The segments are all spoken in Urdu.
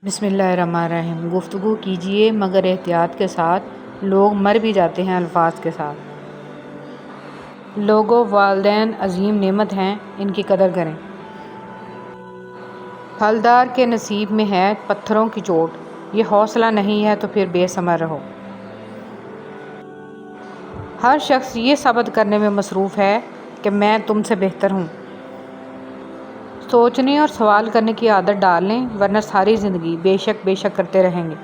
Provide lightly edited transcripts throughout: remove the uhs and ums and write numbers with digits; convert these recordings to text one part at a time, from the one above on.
بسم اللہ الرحمن الرحیم۔ گفتگو کیجیے مگر احتیاط کے ساتھ، لوگ مر بھی جاتے ہیں الفاظ کے ساتھ۔ لوگوں، والدین عظیم نعمت ہیں، ان کی قدر کریں۔ پھلدار کے نصیب میں ہے پتھروں کی چوٹ، یہ حوصلہ نہیں ہے تو پھر بے ثمر رہو۔ ہر شخص یہ ثابت کرنے میں مصروف ہے کہ میں تم سے بہتر ہوں۔ سوچنے اور سوال کرنے کی عادت ڈال لیں، ورنہ ساری زندگی بے شک کرتے رہیں گے۔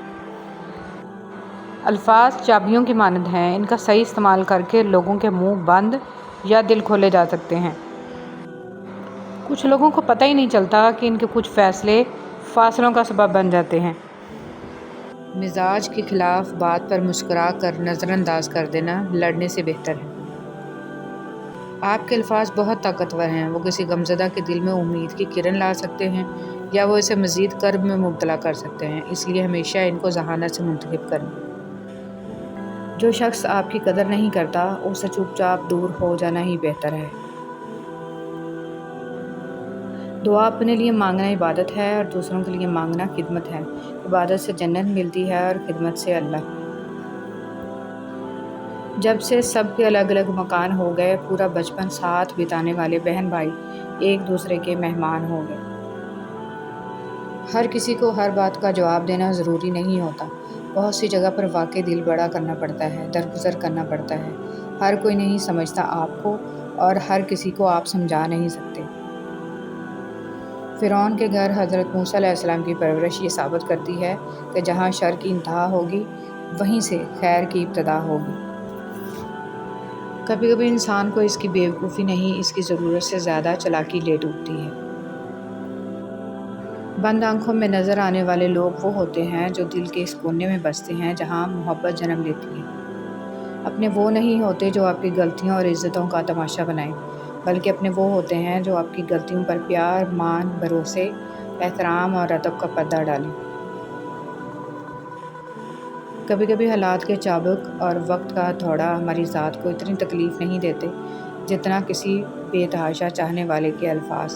الفاظ چابیوں کی مانند ہیں، ان کا صحیح استعمال کر کے لوگوں کے منہ بند یا دل کھولے جا سکتے ہیں۔ کچھ لوگوں کو پتہ ہی نہیں چلتا کہ ان کے کچھ فیصلے فاصلوں کا سبب بن جاتے ہیں۔ مزاج کے خلاف بات پر مسکرا کر نظر انداز کر دینا لڑنے سے بہتر ہے۔ آپ کے الفاظ بہت طاقتور ہیں، وہ کسی غمزدہ کے دل میں امید کی کرن لا سکتے ہیں یا وہ اسے مزید کرب میں مبتلا کر سکتے ہیں، اس لیے ہمیشہ ان کو ذہانت سے منتخب کریں۔ جو شخص آپ کی قدر نہیں کرتا، اس سے چپ چاپ دور ہو جانا ہی بہتر ہے۔ دعا اپنے لیے مانگنا عبادت ہے اور دوسروں کے لیے مانگنا خدمت ہے۔ عبادت سے جنت ملتی ہے اور خدمت سے اللہ۔ جب سے سب کے الگ الگ مکان ہو گئے، پورا بچپن ساتھ بتانے والے بہن بھائی ایک دوسرے کے مہمان ہو گئے۔ ہر کسی کو ہر بات کا جواب دینا ضروری نہیں ہوتا۔ بہت سی جگہ پر واقعی دل بڑا کرنا پڑتا ہے، درگزر کرنا پڑتا ہے۔ ہر کوئی نہیں سمجھتا آپ کو اور ہر کسی کو آپ سمجھا نہیں سکتے۔ فرعون کے گھر حضرت موسیٰ علیہ السلام کی پرورش یہ ثابت کرتی ہے کہ جہاں شر کی انتہا ہوگی، وہیں سے خیر کی ابتدا ہوگی۔ کبھی کبھی انسان کو اس کی بے وقوفی نہیں، اس کی ضرورت سے زیادہ چالاکی لے ڈوبتی ہے۔ بند آنکھوں میں نظر آنے والے لوگ وہ ہوتے ہیں جو دل کے اس کونے میں بستے ہیں جہاں محبت جنم لیتی ہے۔ اپنے وہ نہیں ہوتے جو آپ کی غلطیوں اور عزتوں کا تماشا بنائیں، بلکہ اپنے وہ ہوتے ہیں جو آپ کی غلطیوں پر پیار، مان، بھروسے، احترام اور ادب کا پردہ ڈالیں۔ کبھی کبھی حالات کے چابک اور وقت کا ہتھوڑا ہماری ذات کو اتنی تکلیف نہیں دیتے جتنا کسی بے تحاشا چاہنے والے کے الفاظ۔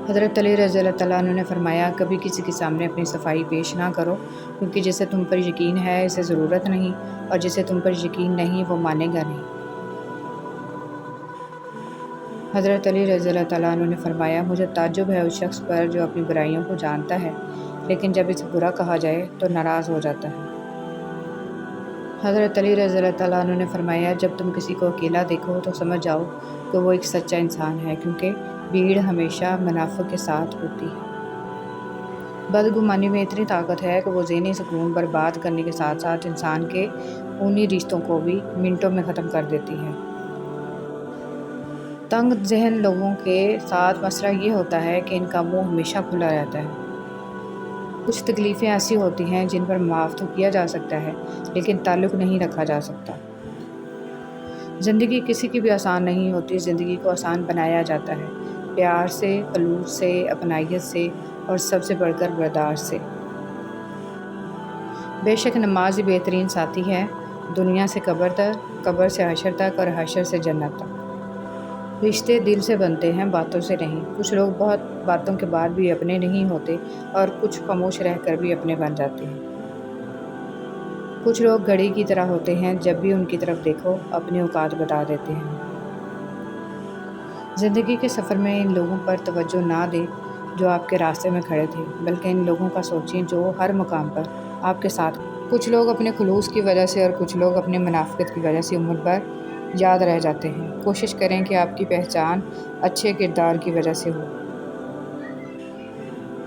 حضرت علی رضی اللہ تعالیٰ عنہ نے فرمایا، کبھی کسی کے سامنے اپنی صفائی پیش نہ کرو، کیونکہ جسے تم پر یقین ہے اسے ضرورت نہیں، اور جسے تم پر یقین نہیں وہ مانے گا نہیں۔ حضرت علی رضی اللہ تعالیٰ عنہ نے فرمایا، مجھے تعجب ہے اس شخص پر جو اپنی برائیوں کو جانتا ہے لیکن جب اسے برا کہا جائے تو ناراض ہو جاتا ہے۔ حضرت علی رضی اللہ تعالیٰ عنہ نے فرمایا، جب تم کسی کو اکیلا دیکھو تو سمجھ جاؤ کہ وہ ایک سچا انسان ہے، کیونکہ بھیڑ ہمیشہ منافق کے ساتھ ہوتی ہے۔ بدگمانی میں اتنی طاقت ہے کہ وہ ذہنی سکون برباد کرنے کے ساتھ ساتھ انسان کے خونی رشتوں کو بھی منٹوں میں ختم کر دیتی ہے۔ تنگ ذہن لوگوں کے ساتھ مسئلہ یہ ہوتا ہے کہ ان کا منہ ہمیشہ کھلا رہتا ہے۔ کچھ تکلیفیں ایسی ہوتی ہیں جن پر معاف تو کیا جا سکتا ہے لیکن تعلق نہیں رکھا جا سکتا۔ زندگی کسی کی بھی آسان نہیں ہوتی، زندگی کو آسان بنایا جاتا ہے پیار سے، خلوص سے، اپنائیت سے اور سب سے بڑھ کر برداشت سے۔ بے شک نماز ہی بہترین ساتھی ہے، دنیا سے قبر تک، قبر سے حشر تک اور حشر سے جنت تک۔ رشتے دل سے بنتے ہیں، باتوں سے نہیں۔ کچھ لوگ بہت باتوں کے بعد بھی اپنے نہیں ہوتے اور کچھ خاموش رہ کر بھی اپنے بن جاتے ہیں۔ کچھ لوگ گھڑی کی طرح ہوتے ہیں، جب بھی ان کی طرف دیکھو اپنی اوقات بتا دیتے ہیں۔ زندگی کے سفر میں ان لوگوں پر توجہ نہ دیں جو آپ کے راستے میں کھڑے تھے، بلکہ ان لوگوں کا سوچیں جو ہر مقام پر آپ کے ساتھ۔ کچھ لوگ اپنے خلوص کی وجہ سے اور کچھ لوگ اپنے منافقت کی وجہ سے عمر بھر یاد رہ جاتے ہیں۔ کوشش کریں کہ آپ کی پہچان اچھے کردار کی وجہ سے ہو۔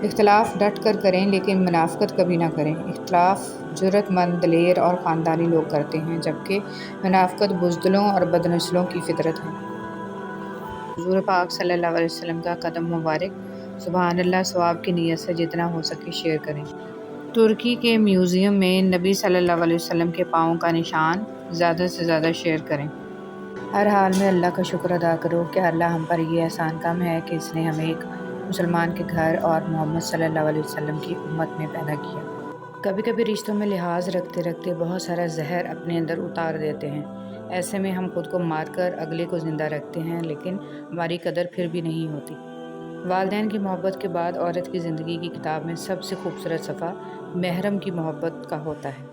اختلاف ڈٹ کر کریں لیکن منافقت کبھی نہ کریں۔ اختلاف جرأت مند، دلیر اور خاندانی لوگ کرتے ہیں، جبکہ منافقت بزدلوں اور بدنسلوں کی فطرت ہے۔ حضور پاک صلی اللہ علیہ وسلم کا قدم مبارک۔ سبحان اللہ، ثواب کی نیت سے جتنا ہو سکے شیئر کریں۔ ترکی کے میوزیم میں نبی صلی اللہ علیہ وسلم کے پاؤں کا نشان، زیادہ سے زیادہ شیئر کریں۔ ہر حال میں اللہ کا شکر ادا کرو کہ اللہ ہم پر یہ احسان کم ہے کہ اس نے ہمیں ایک مسلمان کے گھر اور محمد صلی اللہ علیہ وسلم کی امت میں پیدا کیا۔ کبھی کبھی رشتوں میں لحاظ رکھتے رکھتے بہت سارا زہر اپنے اندر اتار دیتے ہیں۔ ایسے میں ہم خود کو مار کر اگلے کو زندہ رکھتے ہیں، لیکن ہماری قدر پھر بھی نہیں ہوتی۔ والدین کی محبت کے بعد عورت کی زندگی کی کتاب میں سب سے خوبصورت صفحہ محرم کی محبت کا ہوتا ہے۔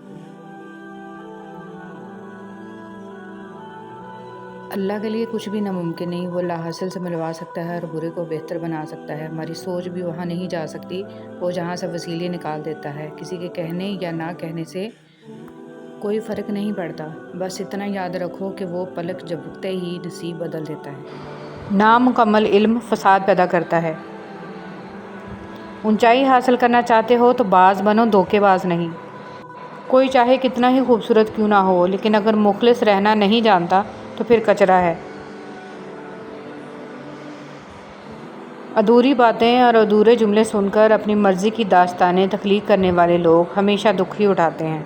اللہ کے لیے کچھ بھی ناممکن نہیں، وہ لاحاصل سے ملوا سکتا ہے اور برے کو بہتر بنا سکتا ہے۔ ہماری سوچ بھی وہاں نہیں جا سکتی، وہ جہاں سے وسیلے نکال دیتا ہے۔ کسی کے کہنے یا نہ کہنے سے کوئی فرق نہیں پڑتا، بس اتنا یاد رکھو کہ وہ پلک جھپکتے ہی نصیب بدل دیتا ہے۔ نامکمل علم فساد پیدا کرتا ہے۔ اونچائی حاصل کرنا چاہتے ہو تو باز بنو، دھوکے باز نہیں۔ کوئی چاہے کتنا ہی خوبصورت کیوں نہ ہو، لیکن اگر مخلص رہنا نہیں جانتا تو پھر کچرا ہے۔ ادھوری باتیں اور ادھورے جملے سن کر اپنی مرضی کی داستانیں تخلیق کرنے والے لوگ ہمیشہ دکھ ہی اٹھاتے ہیں۔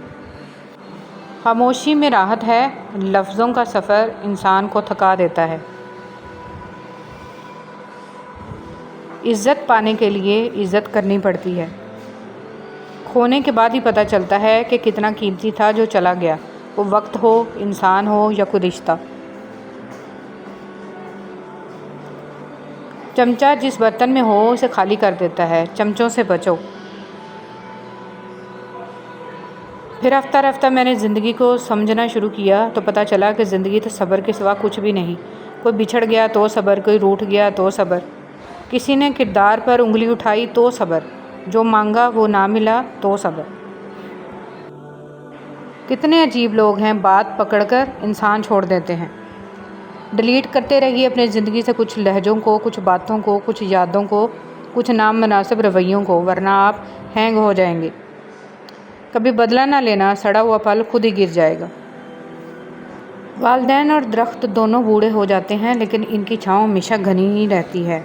خاموشی میں راحت ہے، لفظوں کا سفر انسان کو تھکا دیتا ہے۔ عزت پانے کے لیے عزت کرنی پڑتی ہے۔ کھونے کے بعد ہی پتہ چلتا ہے کہ کتنا قیمتی تھا جو چلا گیا، وہ وقت ہو، انسان ہو یا کوئی رشتہ۔ چمچہ جس برتن میں ہو اسے خالی کر دیتا ہے، چمچوں سے بچو۔ پھر رفتہ رفتہ میں نے زندگی کو سمجھنا شروع کیا تو پتہ چلا کہ زندگی تو صبر کے سوا کچھ بھی نہیں۔ کوئی بچھڑ گیا تو صبر، کوئی روٹھ گیا تو صبر، کسی نے کردار پر انگلی اٹھائی تو صبر، جو مانگا وہ نہ ملا تو صبر۔ کتنے عجیب لوگ ہیں، بات پکڑ کر انسان چھوڑ دیتے ہیں۔ ڈیلیٹ کرتے رہیے اپنی زندگی سے کچھ لہجوں کو، کچھ باتوں کو، کچھ یادوں کو، کچھ نامناسب رویوں کو، ورنہ آپ ہینگ ہو جائیں گے۔ کبھی بدلہ نہ لینا، سڑا ہوا پھل خود ہی گر جائے گا۔ والدین اور درخت دونوں بوڑھے ہو جاتے ہیں، لیکن ان کی چھاؤں ہمیشہ گھنی ہی رہتی ہے۔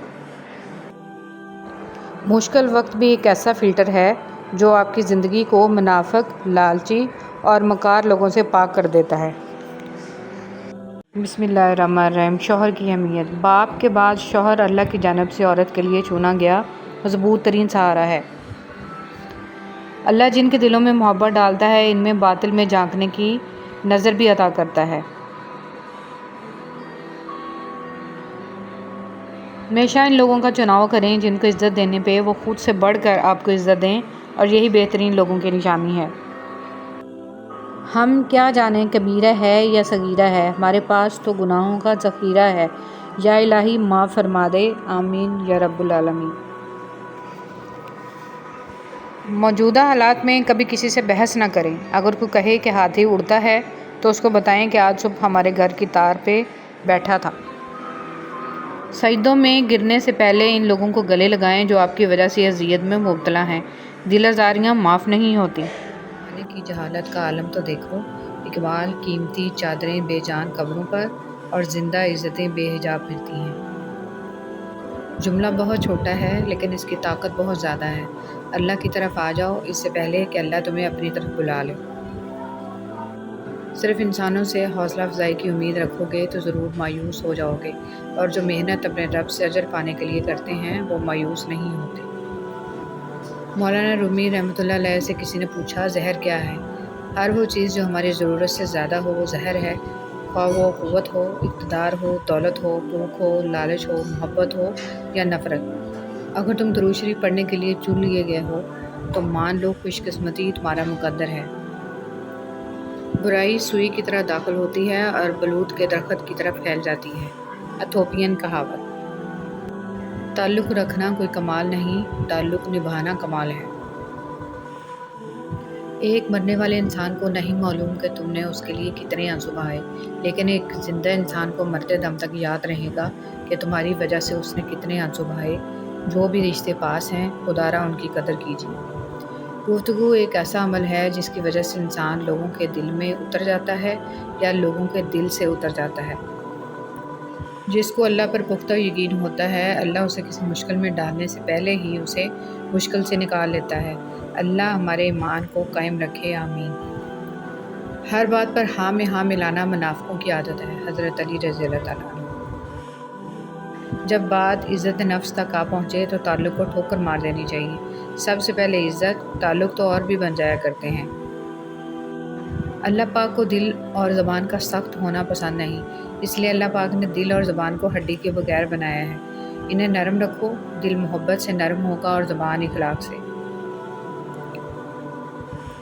مشکل وقت بھی ایک ایسا فلٹر ہے جو آپ کی زندگی کو منافق، لالچی اور مکار لوگوں سے پاک کر دیتا ہے۔ بسم اللہ الرحمن الرحیم۔ شوہر کی اہمیت۔ باپ کے بعد شوہر اللہ کی جانب سے عورت کے لیے چنا گیا مضبوط ترین سہارا ہے۔ اللہ جن کے دلوں میں محبت ڈالتا ہے، ان میں باطل میں جھانکنے کی نظر بھی عطا کرتا ہے۔ ہمیشہ ان لوگوں کا چناؤ کریں جن کو عزت دینے پہ وہ خود سے بڑھ کر آپ کو عزت دیں، اور یہی بہترین لوگوں کی نشانی ہے۔ ہم کیا جانیں کبیرہ ہے یا صغیرہ ہے، ہمارے پاس تو گناہوں کا ذخیرہ ہے۔ یا الہی معاف فرما دے، آمین یا رب العالمین۔ موجودہ حالات میں کبھی کسی سے بحث نہ کریں۔ اگر کوئی کہے کہ ہاتھی اڑتا ہے تو اس کو بتائیں کہ آج صبح ہمارے گھر کی تار پہ بیٹھا تھا۔ سجدوں میں گرنے سے پہلے ان لوگوں کو گلے لگائیں جو آپ کی وجہ سے اذیت میں مبتلا ہیں۔ دل آزاریاں معاف نہیں ہوتی۔ زمانے کی جہالت کا عالم تو دیکھو، اقبال قیمتی چادریں بے جان قبروں پر اور زندہ عزتیں بے حجاب پھرتی ہیں۔ جملہ بہت چھوٹا ہے لیکن اس کی طاقت بہت زیادہ ہے۔ اللہ کی طرف آ جاؤ اس سے پہلے کہ اللہ تمہیں اپنی طرف بلا لے۔ صرف انسانوں سے حوصلہ افزائی کی امید رکھو گے تو ضرور مایوس ہو جاؤ گے، اور جو محنت اپنے رب سے اجر پانے کے لیے کرتے ہیں وہ مایوس نہیں ہوتے۔ مولانا رومی رحمۃ اللہ علیہ سے کسی نے پوچھا زہر کیا ہے؟ ہر وہ چیز جو ہماری ضرورت سے زیادہ ہو وہ زہر ہے، خواہ وہ قوت ہو، اقتدار ہو، دولت ہو، بھوک ہو، لالچ ہو، محبت ہو یا نفرت۔ اگر تم درود شریف پڑھنے کے لیے چن لیے گئے ہو تو مان لو خوش قسمتی تمہارا مقدر ہے۔ برائی سوئی کی طرح داخل ہوتی ہے اور بلوط کے درخت کی طرف پھیل جاتی ہے۔ ایتھوپین کہاوت۔ تعلق رکھنا کوئی کمال نہیں، تعلق نبھانا کمال ہے۔ ایک مرنے والے انسان کو نہیں معلوم کہ تم نے اس کے لیے کتنے آنسو بہائے، لیکن ایک زندہ انسان کو مرتے دم تک یاد رہے گا کہ تمہاری وجہ سے اس نے کتنے آنسو بہائے۔ جو بھی رشتے پاس ہیں خدا را ان کی قدر کیجیے۔ گفتگو ایک ایسا عمل ہے جس کی وجہ سے انسان لوگوں کے دل میں اتر جاتا ہے یا لوگوں کے دل سے اتر جاتا ہے۔ جس کو اللہ پر پختہ یقین ہوتا ہے، اللہ اسے کسی مشکل میں ڈالنے سے پہلے ہی اسے مشکل سے نکال لیتا ہے۔ اللہ ہمارے ایمان کو قائم رکھے، آمین۔ ہر بات پر ہاں میں ہاں ملانا منافقوں کی عادت ہے، حضرت علی رضی اللہ تعالیٰ عنہ۔ جب بات عزت نفس تک آ پہنچے تو تعلق کو ٹھوکر مار دینی چاہیے۔ سب سے پہلے عزت، تعلق تو اور بھی بن جایا کرتے ہیں۔ اللہ پاک کو دل اور زبان کا سخت ہونا پسند نہیں، اس لیے اللہ پاک نے دل اور زبان کو ہڈی کے بغیر بنایا ہے۔ انہیں نرم رکھو، دل محبت سے نرم ہوگا اور زبان اخلاق سے۔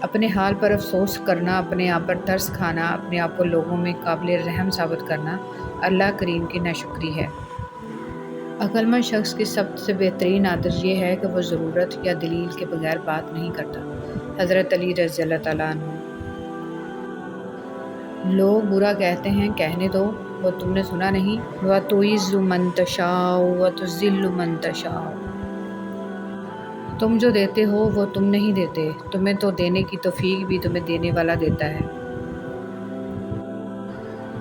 اپنے حال پر افسوس کرنا، اپنے آپ پر ترس کھانا، اپنے آپ کو لوگوں میں قابل رحم ثابت کرنا اللہ کریم کی ناشکری ہے۔ عقل مند شخص کی سب سے بہترین عادت یہ ہے کہ وہ ضرورت یا دلیل کے بغیر بات نہیں کرتا۔ حضرت علی رضی اللہ تعالیٰ عنہ۔ لوگ برا کہتے ہیں، کہنے دو، وہ تم نے سنا نہیں؟ وَتُعِزُّ مَن تَشَاءُ وَتُذِلُّ مَن تَشَاءُ۔ تم جو دیتے ہو وہ تم نہیں دیتے، تمہیں تو دینے کی توفیق بھی تمہیں دینے والا دیتا ہے۔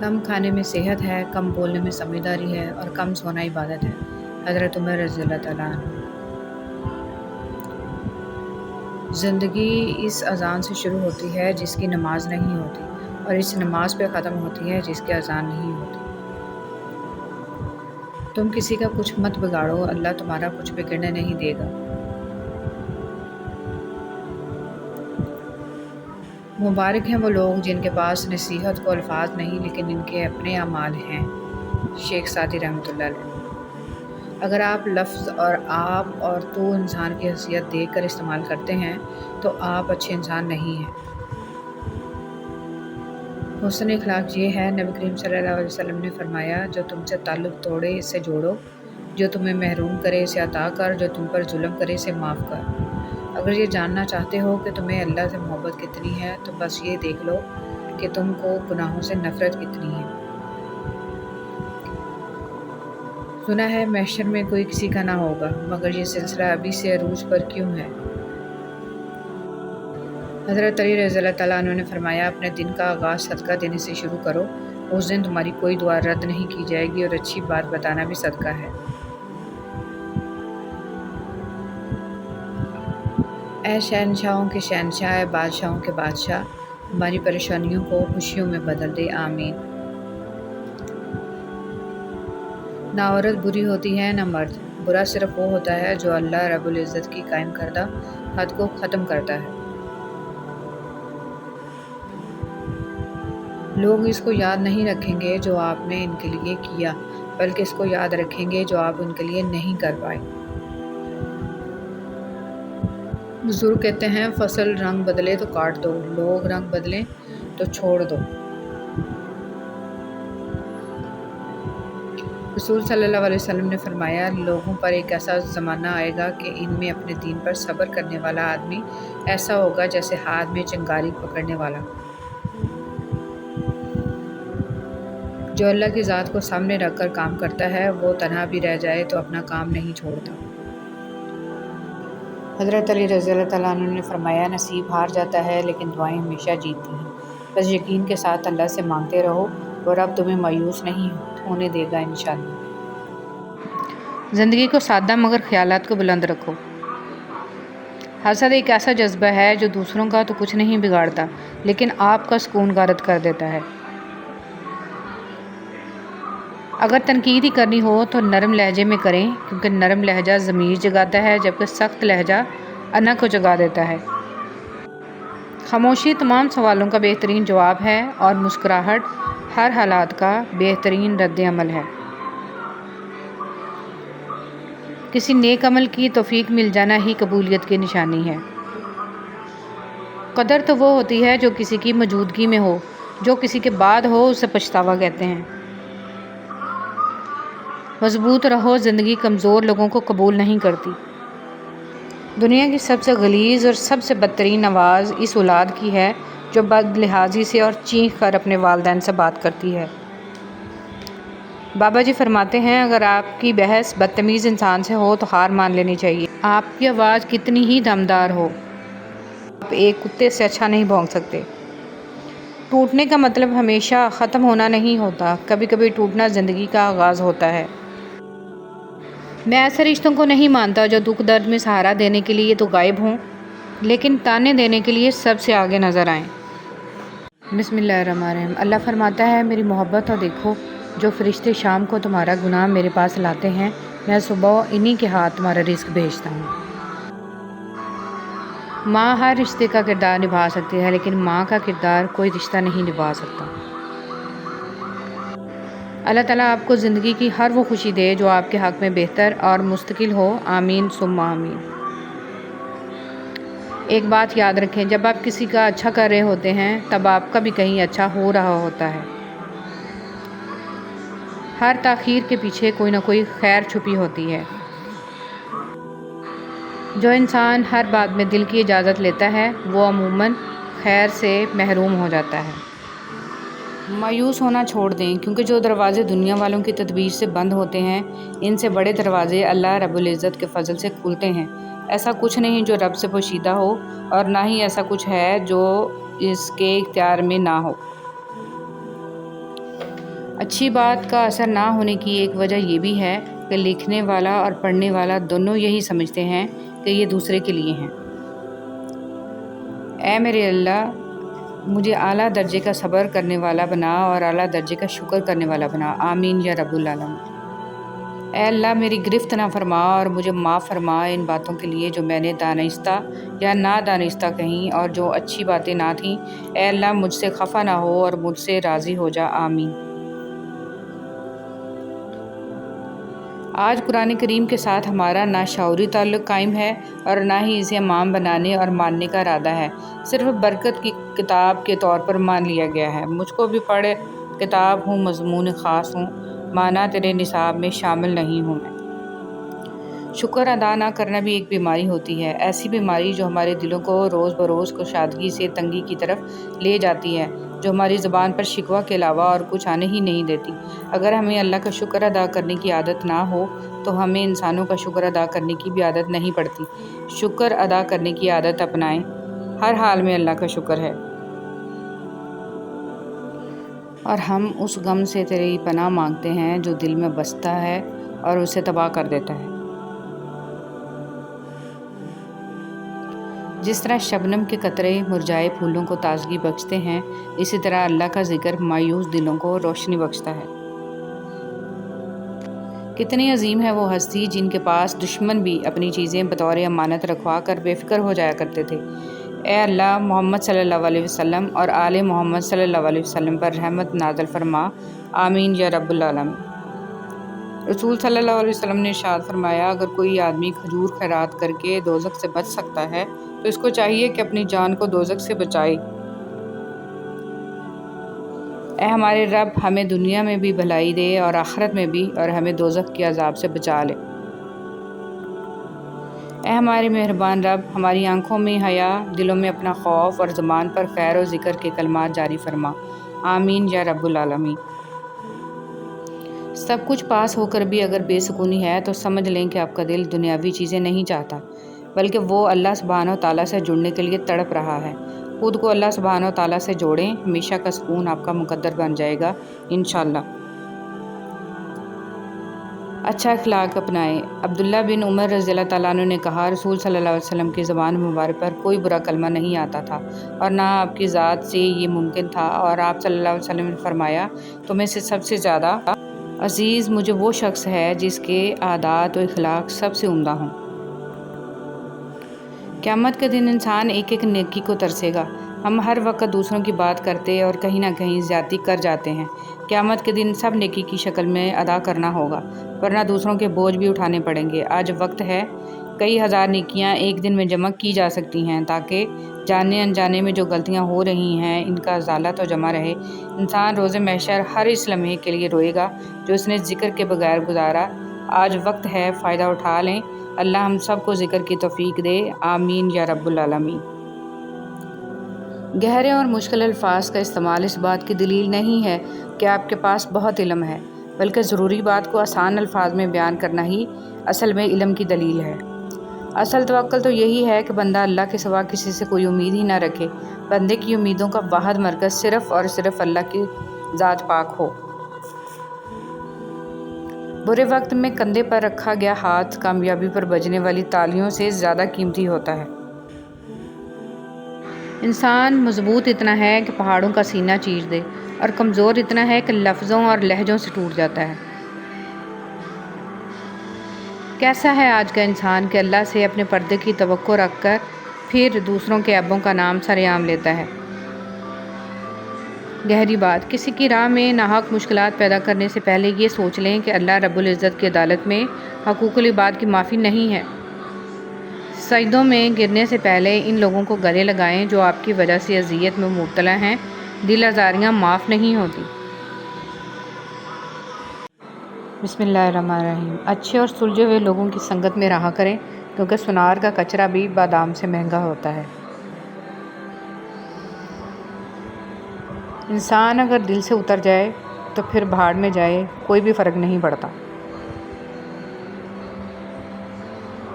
کم کھانے میں صحت ہے، کم بولنے میں سمجھداری ہے اور کم سونا عبادت ہے۔ حضرت عمر رضی اللہ تعالیٰ عنہ۔ زندگی اس اذان سے شروع ہوتی ہے جس کی نماز نہیں ہوتی، اور اس نماز پہ ختم ہوتی ہے جس کی اذان نہیں ہوتی۔ تم کسی کا کچھ مت بگاڑو، اللہ تمہارا کچھ بگڑنے نہیں دے گا۔ مبارک ہیں وہ لوگ جن کے پاس نصیحت کو الفاظ نہیں لیکن ان کے اپنے اعمال ہیں۔ شیخ سعدی رحمۃ اللہ علیہ۔ اگر آپ لفظ اور آپ اور تو انسان کی حیثیت دیکھ کر استعمال کرتے ہیں تو آپ اچھے انسان نہیں ہیں۔ حسن اخلاق یہ ہے، نبی کریم صلی اللہ علیہ وسلم نے فرمایا، جو تم سے تعلق توڑے اسے جوڑو، جو تمہیں محروم کرے اسے عطا کر، جو تم پر ظلم کرے اسے معاف کر۔ اگر یہ جاننا چاہتے ہو کہ تمہیں اللہ سے محبت کتنی ہے تو بس یہ دیکھ لو کہ تم کو گناہوں سے نفرت کتنی ہے۔ سنا ہے محشر میں کوئی کسی کا نہ ہوگا، مگر یہ سلسلہ ابھی سے عروج پر کیوں ہے؟ حضرت علی رضی اللہ تعالیٰ عنہ نے فرمایا، اپنے دن کا آغاز صدقہ دینے سے شروع کرو، اس دن تمہاری کوئی دعا رد نہیں کی جائے گی اور اچھی بات بتانا بھی صدقہ ہے۔ اے شہنشاہوں کے شہنشاہ، اے بادشاہوں کے بادشاہ، ہماری پریشانیوں کو خوشیوں میں بدل دے، آمین۔ نہ عورت بری ہوتی ہے نہ مرد، برا صرف وہ ہوتا ہے جو اللہ رب العزت کی قائم کردہ حد کو ختم کرتا ہے۔ لوگ اس کو یاد نہیں رکھیں گے جو آپ نے ان کے لیے کیا، بلکہ اس کو یاد رکھیں گے جو آپ ان کے لیے نہیں کر پائے۔ بزرگ کہتے ہیں، فصل رنگ بدلے تو کاٹ دو، لوگ رنگ بدلیں تو چھوڑ دو۔ رسول صلی اللہ علیہ وسلم نے فرمایا، لوگوں پر ایک ایسا زمانہ آئے گا کہ ان میں اپنے دین پر صبر کرنے والا آدمی ایسا ہوگا جیسے ہاتھ میں چنگاری پکڑنے والا۔ جو اللہ کی ذات کو سامنے رکھ کر کام کرتا ہے وہ تنہا بھی رہ جائے تو اپنا کام نہیں چھوڑتا۔ حضرت علی رضی اللہ تعالیٰ عنہ نے فرمایا، نصیب ہار جاتا ہے لیکن دعائیں ہمیشہ جیتتی ہیں، بس یقین کے ساتھ اللہ سے مانگتے رہو اور اب تمہیں مایوس نہیں ہونے دے گا انشاءاللہ۔ زندگی کو سادہ مگر خیالات کو بلند رکھو۔ حسد ایک ایسا جذبہ ہے جو دوسروں کا تو کچھ نہیں بگاڑتا لیکن آپ کا سکون غارت کر دیتا ہے۔ اگر تنقید ہی کرنی ہو تو نرم لہجے میں کریں، کیونکہ نرم لہجہ ضمیر جگاتا ہے جبکہ سخت لہجہ انا کو جگا دیتا ہے۔ خاموشی تمام سوالوں کا بہترین جواب ہے اور مسکراہٹ ہر حالات کا بہترین رد عمل ہے۔ کسی نیک عمل کی توفیق مل جانا ہی قبولیت کی نشانی ہے۔ قدر تو وہ ہوتی ہے جو کسی کی موجودگی میں ہو، جو کسی کے بعد ہو اسے پچھتاوا کہتے ہیں۔ مضبوط رہو، زندگی کمزور لوگوں کو قبول نہیں کرتی۔ دنیا کی سب سے غلیظ اور سب سے بدترین آواز اس اولاد کی ہے جو بد لحاظی سے اور چیخ کر اپنے والدین سے بات کرتی ہے۔ بابا جی فرماتے ہیں، اگر آپ کی بحث بدتمیز انسان سے ہو تو ہار مان لینی چاہیے۔ آپ کی آواز کتنی ہی دمدار ہو، آپ ایک کتے سے اچھا نہیں بھونک سکتے۔ ٹوٹنے کا مطلب ہمیشہ ختم ہونا نہیں ہوتا، کبھی کبھی ٹوٹنا زندگی کا آغاز ہوتا ہے۔ میں ایسے رشتوں کو نہیں مانتا جو دکھ درد میں سہارا دینے کے لیے تو غائب ہوں لیکن تانے دینے کے لیے سب سے آگے نظر آئیں۔ بسم اللہ الرحمن الرحیم۔ اللہ فرماتا ہے، میری محبت اور دیکھو، جو فرشتے شام کو تمہارا گناہ میرے پاس لاتے ہیں، میں صبح انہی کے ہاتھ تمہارا رزق بھیجتا ہوں۔ ماں ہر رشتے کا کردار نبھا سکتی ہے لیکن ماں کا کردار کوئی رشتہ نہیں نبھا سکتا۔ اللہ تعالیٰ آپ کو زندگی کی ہر وہ خوشی دے جو آپ کے حق میں بہتر اور مستقل ہو، آمین ثم آمین۔ ایک بات یاد رکھیں، جب آپ کسی کا اچھا کر رہے ہوتے ہیں تب آپ کا بھی کہیں اچھا ہو رہا ہوتا ہے۔ ہر تاخیر کے پیچھے کوئی نہ کوئی خیر چھپی ہوتی ہے۔ جو انسان ہر بات میں دل کی اجازت لیتا ہے وہ عموماً خیر سے محروم ہو جاتا ہے۔ مایوس ہونا چھوڑ دیں، کیونکہ جو دروازے دنیا والوں کی تدبیر سے بند ہوتے ہیں ان سے بڑے دروازے اللہ رب العزت کے فضل سے کھلتے ہیں۔ ایسا کچھ نہیں جو رب سے پوشیدہ ہو، اور نہ ہی ایسا کچھ ہے جو اس کے اختیار میں نہ ہو۔ اچھی بات کا اثر نہ ہونے کی ایک وجہ یہ بھی ہے کہ لکھنے والا اور پڑھنے والا دونوں یہی سمجھتے ہیں کہ یہ دوسرے کے لیے ہیں۔ اے میرے اللہ، مجھے اعلیٰ درجے کا صبر کرنے والا بنا اور اعلیٰ درجے کا شکر کرنے والا بنا، آمین یا رب العالمین۔ اے اللہ، میری گرفت نہ فرما اور مجھے معاف فرما ان باتوں کے لیے جو میں نے دانستہ یا نادانستہ کہیں اور جو اچھی باتیں نہ تھیں۔ اے اللہ، مجھ سے خفا نہ ہو اور مجھ سے راضی ہو جا، آمین۔ آج قرآن کریم کے ساتھ ہمارا نہ شعوری تعلق قائم ہے اور نہ ہی اسے امام بنانے اور ماننے کا ارادہ ہے، صرف برکت کی کتاب کے طور پر مان لیا گیا ہے۔ مجھ کو بھی پڑھ کتاب ہوں، مضمون خاص ہوں، مانا تیرے نصاب میں شامل نہیں ہوں میں۔ شکر ادا نہ کرنا بھی ایک بیماری ہوتی ہے، ایسی بیماری جو ہمارے دلوں کو روز بروز کشادگی سے تنگی کی طرف لے جاتی ہے، جو ہماری زبان پر شکوہ کے علاوہ اور کچھ آنے ہی نہیں دیتی۔ اگر ہمیں اللہ کا شکر ادا کرنے کی عادت نہ ہو تو ہمیں انسانوں کا شکر ادا کرنے کی بھی عادت نہیں پڑتی۔ شکر ادا کرنے کی عادت اپنائیں، ہر حال میں اللہ کا شکر ہے۔ اور ہم اس غم سے تیری پناہ مانگتے ہیں جو دل میں بستا ہے اور اسے تباہ کر دیتا ہے۔ جس طرح شبنم کے قطرے مرجھائے پھولوں کو تازگی بخشتے ہیں، اسی طرح اللہ کا ذکر مایوس دلوں کو روشنی بخشتا ہے۔ کتنی عظیم ہے وہ ہستی جن کے پاس دشمن بھی اپنی چیزیں بطور امانت رکھوا کر بے فکر ہو جایا کرتے تھے۔ اے اللہ، محمد صلی اللہ علیہ وسلم اور آل محمد صلی اللہ علیہ وسلم پر رحمت نازل فرما، آمین یا رب العالمین۔ رسول صلی اللہ علیہ وسلم نے ارشاد فرمایا، اگر کوئی آدمی کھجور خیرات کر کے دوزخ سے بچ سکتا ہے تو اس کو چاہیے کہ اپنی جان کو دوزخ سے بچائے۔ اے ہمارے رب، ہمیں دنیا میں بھی بھلائی دے اور آخرت میں بھی، اور ہمیں دوزخ کے عذاب سے بچا لے۔ اے ہمارے مہربان رب، ہماری آنکھوں میں حیا، دلوں میں اپنا خوف اور زبان پر خیر و ذکر کے کلمات جاری فرما، آمین یا رب العالمین۔ سب کچھ پاس ہو کر بھی اگر بے سکونی ہے تو سمجھ لیں کہ آپ کا دل دنیاوی چیزیں نہیں چاہتا، بلکہ وہ اللہ سبحانہ و تعالیٰ سے جڑنے کے لیے تڑپ رہا ہے۔ خود کو اللہ سبحانہ و تعالیٰ سے جوڑیں، ہمیشہ کا سکون آپ کا مقدر بن جائے گا انشاءاللہ۔ اچھا اخلاق اپنائیں۔ عبداللہ بن عمر رضی اللہ تعالیٰ عنہ نے کہا، رسول صلی اللہ علیہ وسلم کی زبان مبارک پر کوئی برا کلمہ نہیں آتا تھا اور نہ آپ کی ذات سے یہ ممکن تھا، اور آپ صلی اللہ علیہ وسلم نے فرمایا، تمہیں سے سب سے زیادہ عزیز مجھے وہ شخص ہے جس کے عادات و اخلاق سب سے عمدہ ہوں۔ قیامت کے دن انسان ایک ایک نیکی کو ترسے گا۔ ہم ہر وقت دوسروں کی بات کرتے اور کہیں نہ کہیں زیادتی کر جاتے ہیں۔ قیامت کے دن سب نیکی کی شکل میں ادا کرنا ہوگا، ورنہ دوسروں کے بوجھ بھی اٹھانے پڑیں گے۔ آج وقت ہے، کئی ہزار نیکیاں ایک دن میں جمع کی جا سکتی ہیں تاکہ جانے انجانے میں جو غلطیاں ہو رہی ہیں ان کا ازالہ تو جمع رہے۔ انسان روز محشر ہر اس لمحے کے لیے روئے گا جو اس نے ذکر کے بغیر گزارا۔ آج وقت ہے، فائدہ اٹھا لیں۔ اللہ ہم سب کو ذکر کی توفیق دے، آمین یا رب العالمین۔ گہرے اور مشکل الفاظ کا استعمال اس بات کی دلیل نہیں ہے کہ آپ کے پاس بہت علم ہے، بلکہ ضروری بات کو آسان الفاظ میں بیان کرنا ہی اصل میں علم کی دلیل ہے۔ اصل توکل تو یہی ہے کہ بندہ اللہ کے سوا کسی سے کوئی امید ہی نہ رکھے، بندے کی امیدوں کا واحد مرکز صرف اور صرف اللہ کی ذات پاک ہو۔ برے وقت میں کندھے پر رکھا گیا ہاتھ کامیابی پر بجنے والی تالیوں سے زیادہ قیمتی ہوتا ہے۔ انسان مضبوط اتنا ہے کہ پہاڑوں کا سینہ چیر دے، اور کمزور اتنا ہے کہ لفظوں اور لہجوں سے ٹوٹ جاتا ہے۔ کیسا ہے آج کا انسان کہ اللہ سے اپنے پردے کی توقع رکھ کر پھر دوسروں کے عیبوں کا نام سر عام لیتا ہے۔ گہری بات، کسی کی راہ میں ناحق مشکلات پیدا کرنے سے پہلے یہ سوچ لیں کہ اللہ رب العزت کی عدالت میں حقوق العباد کی معافی نہیں ہے۔ سجدوں میں گرنے سے پہلے ان لوگوں کو گلے لگائیں جو آپ کی وجہ سے اذیت میں مبتلا ہیں، دل آزاریاں معاف نہیں ہوتی۔ بسم اللہ الرحمن الرحیم۔ اچھے اور سلجھے ہوئے لوگوں کی سنگت میں رہا کریں کیونکہ سنار کا کچرا بھی بادام سے مہنگا ہوتا ہے۔ انسان اگر دل سے اتر جائے تو پھر بھاڑ میں جائے، کوئی بھی فرق نہیں پڑتا۔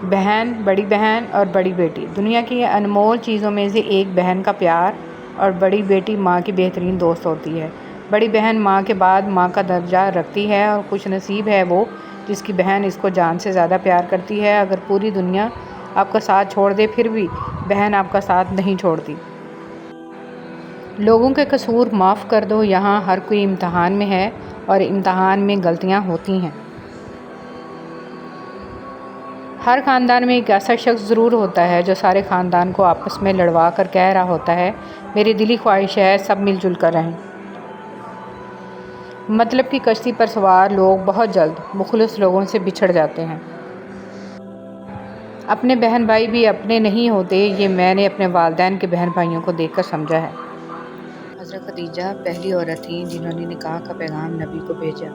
بہن، بڑی بہن اور بڑی بیٹی دنیا کی انمول چیزوں میں سے ایک بہن کا پیار اور بڑی بیٹی ماں کی بہترین دوست ہوتی ہے۔ بڑی بہن ماں کے بعد ماں کا درجہ رکھتی ہے اور خوش نصیب ہے وہ جس کی بہن اس کو جان سے زیادہ پیار کرتی ہے۔ اگر پوری دنیا آپ کا ساتھ چھوڑ دے پھر بھی بہن آپ کا ساتھ نہیں چھوڑتی۔ لوگوں کے قصور معاف کر دو، یہاں ہر کوئی امتحان میں ہے اور امتحان میں غلطیاں ہوتی ہیں۔ ہر خاندان میں ایک ایسا شخص ضرور ہوتا ہے جو سارے خاندان کو آپس میں لڑوا کر کہہ رہا ہوتا ہے میری دلی خواہش ہے سب مل جل کر رہیں۔ مطلب کی کشتی پر سوار لوگ بہت جلد مخلص لوگوں سے بچھڑ جاتے ہیں۔ اپنے بہن بھائی بھی اپنے نہیں ہوتے، یہ میں نے اپنے والدین کے بہن بھائیوں کو دیکھ کر سمجھا ہے۔ حضرت خدیجہ پہلی عورت تھیں جنہوں نے نکاح کا پیغام نبی کو بھیجا،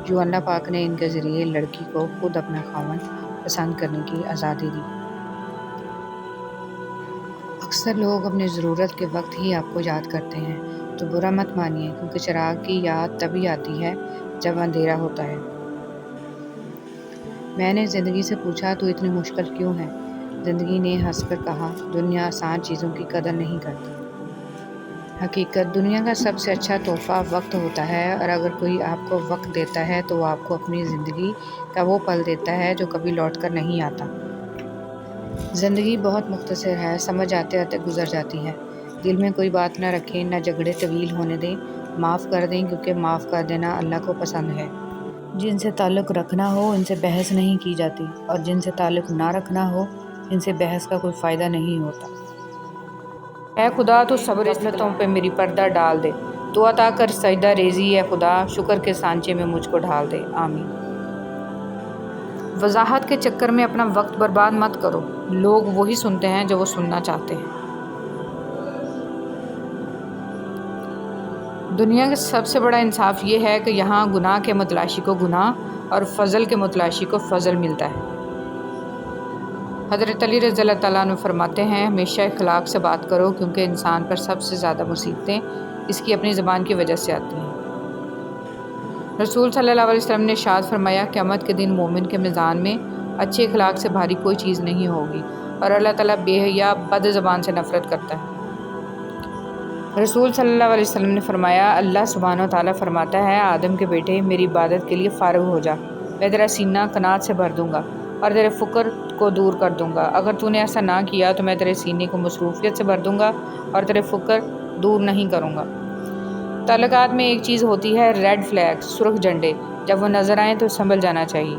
جو اللہ پاک نے ان کے ذریعے لڑکی کو خود اپنا خاوند پسند کرنے کی آزادی دی۔ اکثر لوگ اپنی ضرورت کے وقت ہی آپ کو یاد کرتے ہیں، تو برا مت مانیے کیونکہ چراغ کی یاد تبھی آتی ہے جب اندھیرا ہوتا ہے۔ میں نے زندگی سے پوچھا تو اتنی مشکل کیوں ہے؟ زندگی نے ہنس کر کہا دنیا آسان چیزوں کی قدر نہیں کرتی۔ حقیقت، دنیا کا سب سے اچھا تحفہ وقت ہوتا ہے، اور اگر کوئی آپ کو وقت دیتا ہے تو وہ آپ کو اپنی زندگی کا وہ پل دیتا ہے جو کبھی لوٹ کر نہیں آتا۔ زندگی بہت مختصر ہے، سمجھ آتے آتے گزر جاتی ہے۔ دل میں کوئی بات نہ رکھیں، نہ جھگڑے طویل ہونے دیں، معاف کر دیں کیونکہ معاف کر دینا اللہ کو پسند ہے۔ جن سے تعلق رکھنا ہو ان سے بحث نہیں کی جاتی، اور جن سے تعلق نہ رکھنا ہو ان سے بحث کا کوئی فائدہ نہیں ہوتا۔ اے خدا تو صبر عزتوں پہ میری پردہ ڈال دے، تو عطا کر سجدہ ریزی اے خدا، شکر کے سانچے میں مجھ کو ڈھال دے، آمین۔ وضاحت کے چکر میں اپنا وقت برباد مت کرو، لوگ وہی سنتے ہیں جو وہ سننا چاہتے ہیں۔ دنیا کا سب سے بڑا انصاف یہ ہے کہ یہاں گناہ کے متلاشی کو گناہ اور فضل کے متلاشی کو فضل ملتا ہے۔ حضرت علی رضی اللہ تعالیٰ عنہ فرماتے ہیں ہمیشہ اخلاق سے بات کرو کیونکہ انسان پر سب سے زیادہ مصیبتیں اس کی اپنی زبان کی وجہ سے آتی ہیں۔ رسول صلی اللہ علیہ وسلم نے ارشاد فرمایا قیامت کے دن مومن کے میزان میں اچھے اخلاق سے بھاری کوئی چیز نہیں ہوگی، اور اللہ تعالیٰ بے حیا بد زبان سے نفرت کرتا ہے۔ رسول صلی اللہ علیہ وسلم نے فرمایا اللہ سبحانہ و تعالیٰ فرماتا ہے آدم کے بیٹے میری عبادت کے لیے فارغ ہو جا، میں تیرا سینہ قناعت سے بھر دوں گا اور تیرے فقر کو دور کر دوں گا۔ اگر تو نے ایسا نہ کیا تو میں تیرے سینے کو مصروفیت سے بھر دوں گا اور تیرے فقر دور نہیں کروں گا۔ تعلقات میں ایک چیز ہوتی ہے ریڈ فلیگز، سرخ جھنڈے، جب وہ نظر آئیں تو سنبھل جانا چاہیے۔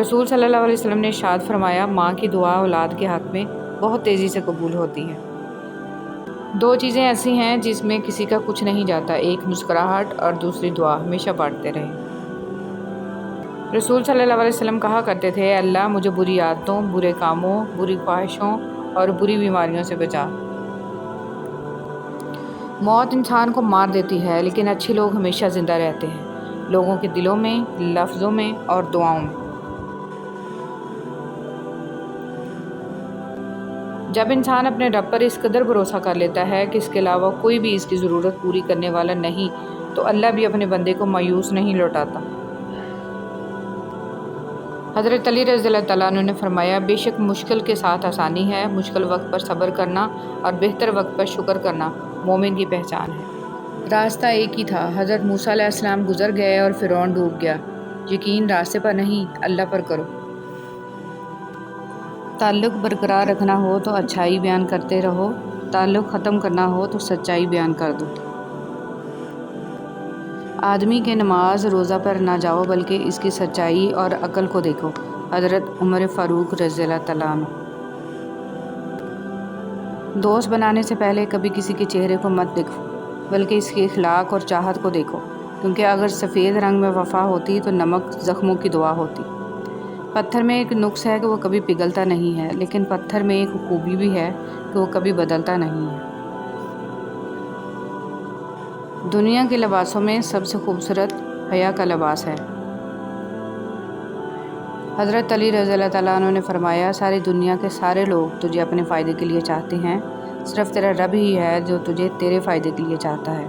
رسول صلی اللہ علیہ وسلم نے ارشاد فرمایا ماں کی دعا اولاد کے حق میں بہت تیزی سے قبول ہوتی ہے۔ دو چیزیں ایسی ہیں جس میں کسی کا کچھ نہیں جاتا، ایک مسکراہٹ اور دوسری دعا، ہمیشہ بانٹتے رہیں۔ رسول صلی اللہ علیہ وسلم کہا کرتے تھے اللہ مجھے بری عادتوں، برے کاموں، بری خواہشوں اور بری بیماریوں سے بچا۔ موت انسان کو مار دیتی ہے لیکن اچھے لوگ ہمیشہ زندہ رہتے ہیں، لوگوں کے دلوں میں، لفظوں میں اور دعاؤں میں۔ جب انسان اپنے رب پر اس قدر بھروسہ کر لیتا ہے کہ اس کے علاوہ کوئی بھی اس کی ضرورت پوری کرنے والا نہیں، تو اللہ بھی اپنے بندے کو مایوس نہیں لوٹاتا۔ حضرت علی رضی اللہ تعالیٰ عنہ نے فرمایا بے شک مشکل کے ساتھ آسانی ہے، مشکل وقت پر صبر کرنا اور بہتر وقت پر شکر کرنا مومن کی پہچان ہے۔ راستہ ایک ہی تھا، حضرت موسیٰ علیہ السلام گزر گئے اور فرعون ڈوب گیا۔ یقین راستے پر نہیں اللہ پر کرو۔ تعلق برقرار رکھنا ہو تو اچھائی بیان کرتے رہو، تعلق ختم کرنا ہو تو سچائی بیان کر دو۔ آدمی کے نماز روزہ پر نہ جاؤ بلکہ اس کی سچائی اور عقل کو دیکھو۔ حضرت عمر فاروق رضی اللہ تعالیٰ عنہ۔ دوست بنانے سے پہلے کبھی کسی کے چہرے کو مت دیکھو، بلکہ اس کے اخلاق اور چاہت کو دیکھو، کیونکہ اگر سفید رنگ میں وفا ہوتی تو نمک زخموں کی دعا ہوتی۔ پتھر میں ایک نقص ہے کہ وہ کبھی پگھلتا نہیں ہے، لیکن پتھر میں ایک خوبی بھی ہے کہ وہ کبھی بدلتا نہیں ہے۔ دنیا کے لباسوں میں سب سے خوبصورت حیا کا لباس ہے۔ حضرت علی رضی اللہ تعالیٰ عنہ نے فرمایا، ساری دنیا کے سارے لوگ تجھے اپنے فائدے کے لیے چاہتے ہیں، صرف تیرا رب ہی ہے جو تجھے تیرے فائدے کے لیے چاہتا ہے۔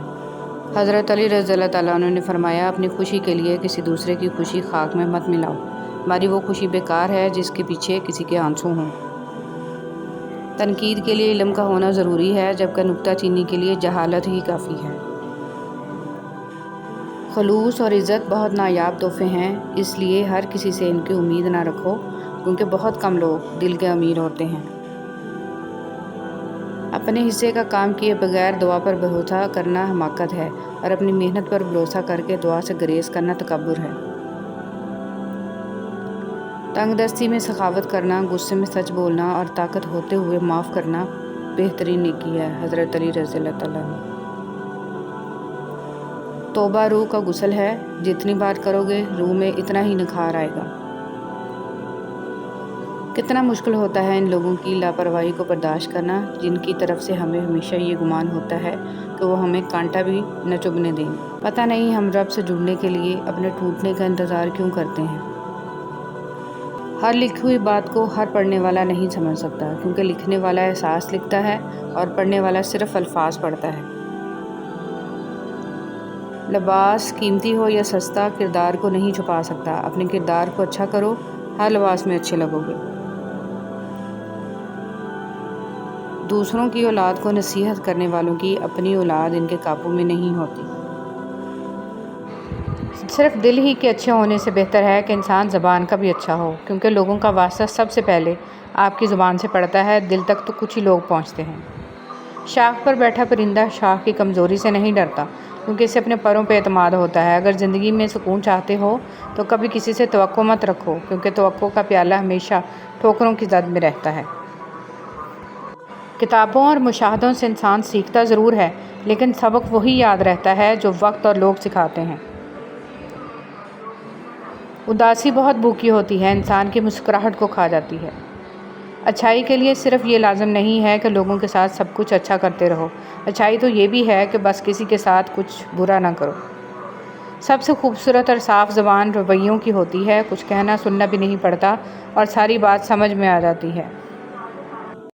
حضرت علی رضی اللہ تعالیٰ عنہ نے فرمایا، اپنی خوشی کے لیے کسی دوسرے کی خوشی خاک میں مت ملاؤ، ہماری وہ خوشی بیکار ہے جس کے پیچھے کسی کے آنسو ہوں۔ تنقید کے لیے علم کا ہونا ضروری ہے، جبکہ نکتہ چینی کے لیے جہالت ہی کافی ہے۔ خلوص اور عزت بہت نایاب تحفے ہیں، اس لیے ہر کسی سے ان کی امید نہ رکھو، کیونکہ بہت کم لوگ دل کے امیر ہوتے ہیں۔ اپنے حصے کا کام کیے بغیر دعا پر بھروسہ کرنا حماقت ہے، اور اپنی محنت پر بھروسہ کر کے دعا سے گریز کرنا تکبر ہے۔ تنگ دستی میں سخاوت کرنا، غصے میں سچ بولنا اور طاقت ہوتے ہوئے معاف کرنا بہترین نیکی ہے۔ حضرت علی رضی اللہ تعالیٰ عنہ۔ توبہ روح کا غسل ہے، جتنی بار کرو گے روح میں اتنا ہی نکھار آئے گا۔ کتنا مشکل ہوتا ہے ان لوگوں کی لاپرواہی کو برداشت کرنا، جن کی طرف سے ہمیں ہمیشہ یہ گمان ہوتا ہے کہ وہ ہمیں کانٹا بھی نہ چبھنے دیں گے۔ پتہ نہیں ہم رب سے جڑنے کے لیے اپنے ٹوٹنے کا انتظار کیوں کرتے ہیں۔ ہر لکھی ہوئی بات کو ہر پڑھنے والا نہیں سمجھ سکتا، کیونکہ لکھنے والا احساس لکھتا ہے اور پڑھنے والا صرف الفاظ پڑھتا ہے۔ لباس قیمتی ہو یا سستا کردار کو نہیں چھپا سکتا، اپنے کردار کو اچھا کرو، ہر لباس میں اچھے لگو گے۔ دوسروں کی اولاد کو نصیحت کرنے والوں کی اپنی اولاد ان کے قابو میں نہیں ہوتی۔ صرف دل ہی کے اچھے ہونے سے بہتر ہے کہ انسان زبان کا بھی اچھا ہو، کیونکہ لوگوں کا واسطہ سب سے پہلے آپ کی زبان سے پڑتا ہے، دل تک تو کچھ ہی لوگ پہنچتے ہیں۔ شاخ پر بیٹھا پرندہ شاخ کی کمزوری سے نہیں ڈرتا، کیونکہ اسے اپنے پروں پہ اعتماد ہوتا ہے۔ اگر زندگی میں سکون چاہتے ہو تو کبھی کسی سے توقع مت رکھو، کیونکہ توقع کا پیالہ ہمیشہ ٹھوکروں کی زد میں رہتا ہے۔ کتابوں اور مشاہدوں سے انسان سیکھتا ضرور ہے، لیکن سبق وہی یاد رہتا ہے جو وقت اور لوگ سکھاتے ہیں۔ اداسی بہت بھوکی ہوتی ہے، انسان کی مسکراہٹ کو کھا جاتی ہے۔ اچھائی کے لیے صرف یہ لازم نہیں ہے کہ لوگوں کے ساتھ سب کچھ اچھا کرتے رہو، اچھائی تو یہ بھی ہے کہ بس کسی کے ساتھ کچھ برا نہ کرو۔ سب سے خوبصورت اور صاف زبان رویوں کی ہوتی ہے، کچھ کہنا سننا بھی نہیں پڑتا اور ساری بات سمجھ میں آ جاتی ہے۔